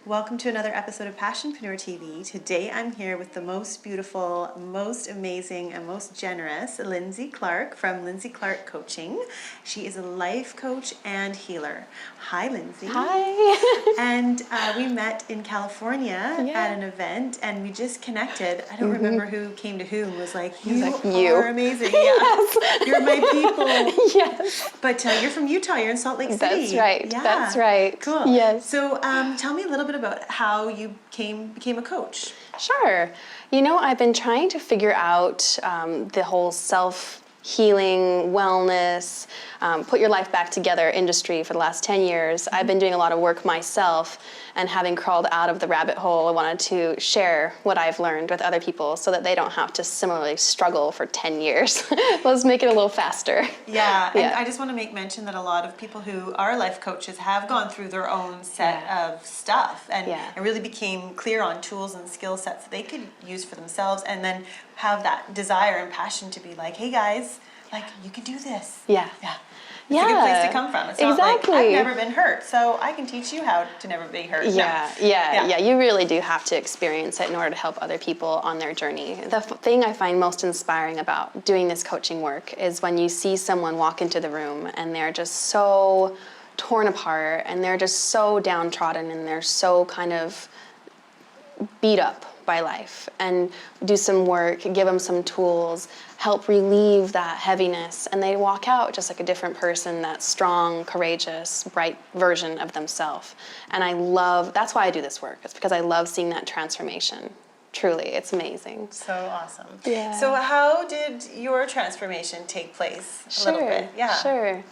Welcome to another episode of Passionpreneur TV. Today I'm here with the most beautiful, most amazing, and most generous Lindsay Clark from Lindsay Clark Coaching. She is a life coach and healer. Hi, Lindsay. Hi. And we met in California at an event, and we just connected. I don't remember who came to whom. Was like, you are amazing. Yeah. Yes. You're my people. Yes. But you're from Utah. You're in Salt Lake City. That's right. Yeah. That's right. Cool. Yes. So tell me a little bit about how you became a coach. Sure. You know, I've been trying to figure out the whole self-healing, wellness, put your life back together industry for the last 10 years. I've been doing a lot of work myself, and having crawled out of the rabbit hole, I wanted to share what I've learned with other people so that they don't have to similarly struggle for 10 years. Let's make it a little faster. Yeah, and I just want to make mention that a lot of people who are life coaches have gone through their own set of stuff, and it really became clear on tools and skill sets that they could use for themselves, and then have that desire and passion to be like, hey guys, like you can do this. Yeah. It's a good place to come from. It's not like, I've never been hurt, so I can teach you how to never be hurt. Yeah. You really do have to experience it in order to help other people on their journey. The thing I find most inspiring about doing this coaching work is when you see someone walk into the room and they're just so torn apart and they're just so downtrodden and they're so kind of beat up by life, and do some work, give them some tools, help relieve that heaviness, and they walk out just like a different person, that strong, courageous, bright version of themselves. And that's why I do this work. It's because I love seeing that transformation. Truly, it's amazing. So awesome. Yeah. So how did your transformation take place a little bit? Yeah. Sure.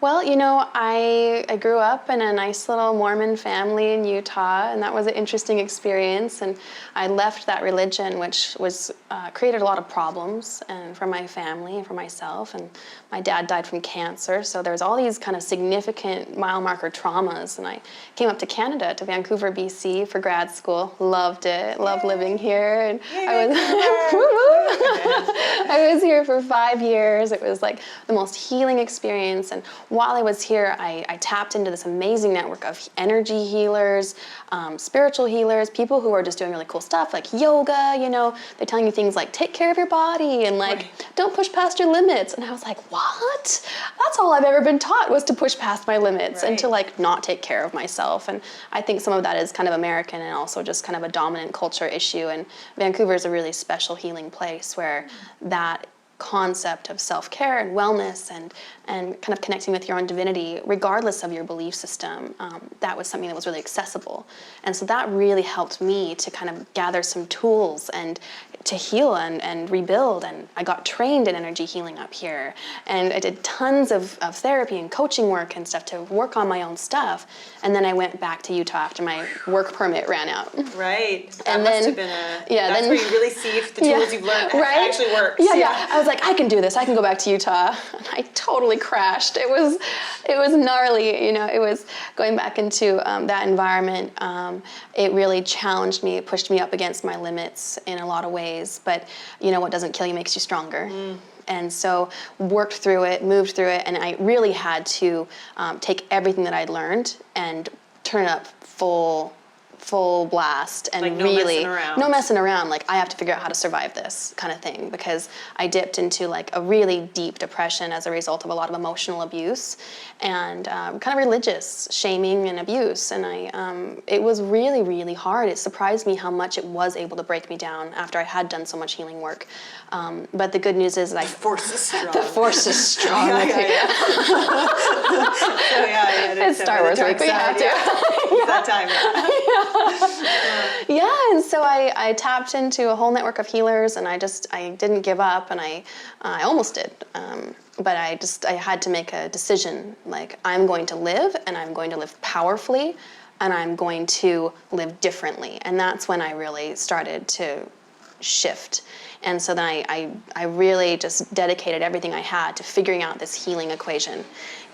Well, you know, I grew up in a nice little Mormon family in Utah, and that was an interesting experience. And I left that religion, which was created a lot of problems and for my family and for myself. And my dad died from cancer, so there was all these kind of significant mile marker traumas. And I came up to Canada, to Vancouver, BC, for grad school. Loved it. Loved living here. And I was here for 5 years. It was like the most healing experience. And while I was here, I tapped into this amazing network of energy healers, spiritual healers, people who are just doing really cool stuff like yoga, you know, they're telling you things like take care of your body and like don't push past your limits. And I was like, what? That's all I've ever been taught, was to push past my limits and to like not take care of myself. And I think some of that is kind of American and also just kind of a dominant culture issue. And Vancouver is a really special healing place where that concept of self-care and wellness and kind of connecting with your own divinity, regardless of your belief system, that was something that was really accessible. And so that really helped me to kind of gather some tools and to heal and rebuild. And I got trained in energy healing up here. And I did tons of therapy and coaching work and stuff to work on my own stuff. And then I went back to Utah after my work permit ran out. Right. That must have been that's where you really see if the tools you've learned actually work. Yeah. I was like, I can do this. I can go back to Utah. And I totally crashed. It was gnarly. You know, it was going back into that environment. It really challenged me. It pushed me up against my limits in a lot of ways. But you know, what doesn't kill you makes you stronger. And so worked through it, moved through it, and I really had to take everything that I'd learned and turn it up full blast, and like no messing around. Like, I have to figure out how to survive this kind of thing, because I dipped into like a really deep depression as a result of a lot of emotional abuse and kind of religious shaming and abuse. And it was really, really hard. It surprised me how much it was able to break me down after I had done so much healing work. But the good news is that the force is strong. The force is strong. It's Star Wars week. We have to. That time. And so I tapped into a whole network of healers, and I didn't give up, and I almost did. But I had to make a decision, like, I'm going to live, and I'm going to live powerfully, and I'm going to live differently. And that's when I really started to shift. And so then I really just dedicated everything I had to figuring out this healing equation,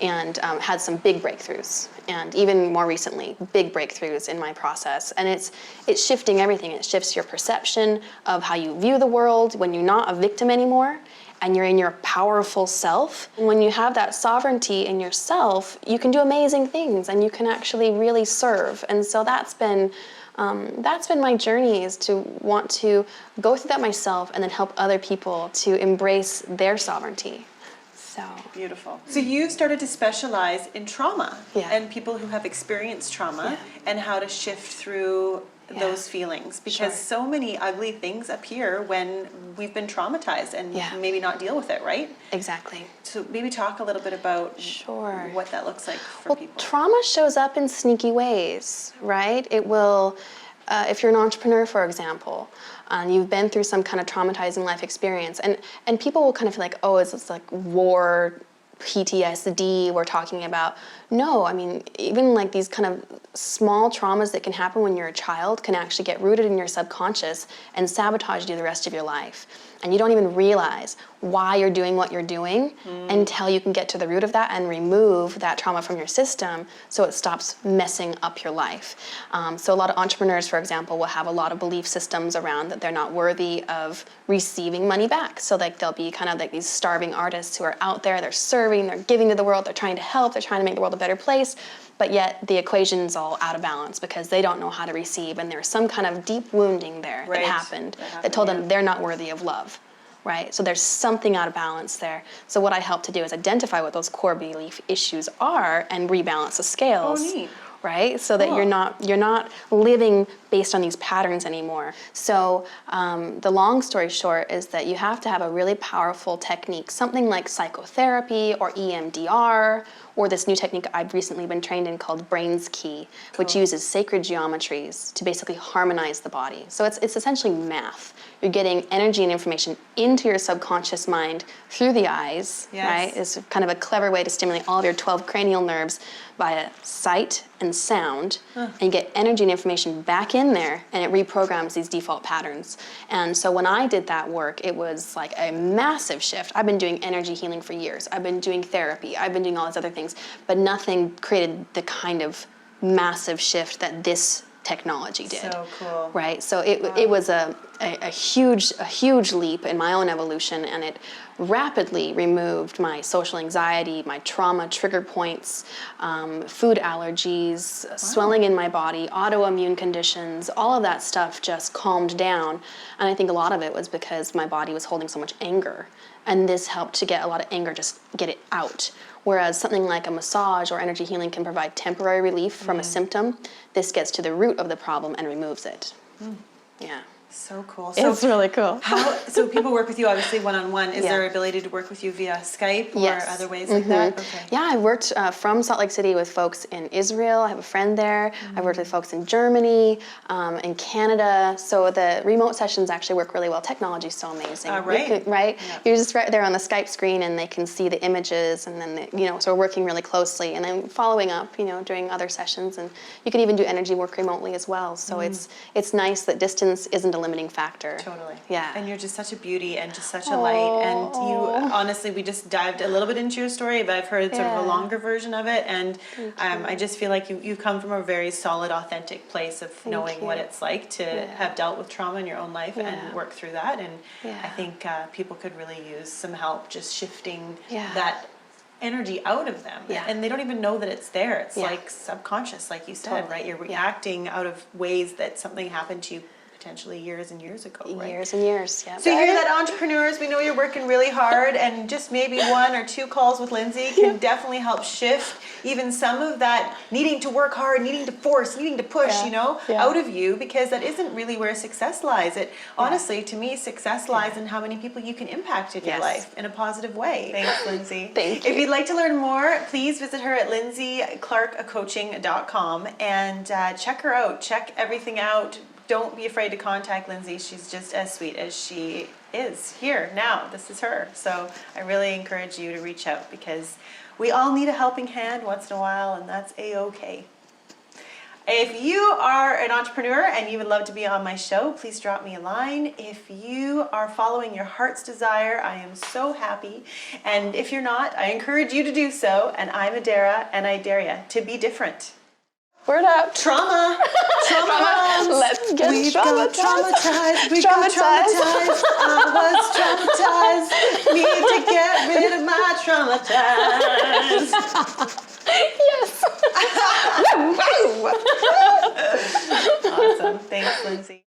and had some big breakthroughs, and even more recently, big breakthroughs in my process. And it's shifting everything. It shifts your perception of how you view the world when you're not a victim anymore, and you're in your powerful self. And when you have that sovereignty in yourself, you can do amazing things and you can actually really serve. And so that's been my journey, is to want to go through that myself and then help other people to embrace their sovereignty. So beautiful. So you've started to specialize in trauma and people who have experienced trauma and how to shift through those feelings, because so many ugly things appear when we've been traumatized and maybe not deal with it, right? Exactly. So maybe talk a little bit about what that looks like for people. Trauma shows up in sneaky ways, right? It will, if you're an entrepreneur, for example, and you've been through some kind of traumatizing life experience, and people will kind of feel like, oh, it's like war, PTSD we're talking about. No, I mean, even like these kind of small traumas that can happen when you're a child can actually get rooted in your subconscious and sabotage you the rest of your life. And you don't even realize why you're doing what you're doing until you can get to the root of that and remove that trauma from your system so it stops messing up your life. So a lot of entrepreneurs, for example, will have a lot of belief systems around that they're not worthy of receiving money back. So like they'll be kind of like these starving artists who are out there, they're serving, they're giving to the world, they're trying to help, they're trying to make the world a better place, but yet the equation's all out of balance because they don't know how to receive, and there's some kind of deep wounding there that happened that told them they're not worthy of love. Right? So there's something out of balance there. So what I help to do is identify what those core belief issues are and rebalance the scales. Oh, neat. Right? So that you're not living based on these patterns anymore. So the long story short is that you have to have a really powerful technique, something like psychotherapy or EMDR, or this new technique I've recently been trained in called Brain's Key, which uses sacred geometries to basically harmonize the body. So it's essentially math. You're getting energy and information into your subconscious mind through the eyes, right? It's kind of a clever way to stimulate all of your 12 cranial nerves via sight and sound, and get energy and information back in there, and it reprograms these default patterns. And so when I did that work, it was like a massive shift. I've been doing energy healing for years. I've been doing therapy. I've been doing all these other things, but nothing created the kind of massive shift that this technology did. So cool. Right? So it was a huge leap in my own evolution, and it rapidly removed my social anxiety, my trauma trigger points, food allergies, swelling in my body, autoimmune conditions, all of that stuff just calmed down. And I think a lot of it was because my body was holding so much anger. And this helped to get a lot of anger, just get it out. Whereas something like a massage or energy healing can provide temporary relief from a symptom, this gets to the root of the problem and removes it. Yeah. So cool. So it's really cool. So people work with you obviously one-on-one. Is there ability to work with you via Skype or other ways like that? Okay. Yeah, I worked from Salt Lake City with folks in Israel. I have a friend there. I've worked with folks in Germany, in Canada. So the remote sessions actually work really well. Technology's so amazing. Right. Yeah. You're just right there on the Skype screen and they can see the images, and then, so we're working really closely and then following up, during other sessions. And you can even do energy work remotely as well. So it's nice that distance isn't a limiting factor. Totally. Yeah. And you're just such a beauty and just such a light. And you, honestly, we just dived a little bit into your story, but I've heard sort of a longer version of it. And I just feel like you come from a very solid, authentic place of knowing what it's like to have dealt with trauma in your own life and work through that. And I think people could really use some help just shifting that energy out of them. And they don't even know that it's there. It's like subconscious, like you said, right? You're reacting out of ways that something happened to you potentially years and years ago, right? Years and years, yeah. So you hear that, entrepreneurs, we know you're working really hard, and just maybe 1 or 2 calls with Lindsay can definitely help shift even some of that needing to work hard, needing to force, needing to push, out of you, because that isn't really where success lies. It honestly, to me, success lies in how many people you can impact in your life in a positive way. Thanks, Lindsay. Thank you. If you'd like to learn more, please visit her at lindsayclarkcoaching.com and check her out. Check everything out. Don't be afraid to contact Lindsay. She's just as sweet as she is here now. This is her. So I really encourage you to reach out, because we all need a helping hand once in a while, and that's A-OK. If you are an entrepreneur and you would love to be on my show, please drop me a line. If you are following your heart's desire, I am so happy. And if you're not, I encourage you to do so. And I'm Adara, and I dare you to be different. Word up. Trauma. Trauma. Let's get We traumatized. got traumatized. We got traumatized. I was traumatized. Need to get rid of my traumatized. Yes. Awesome. Thanks, Lindsay.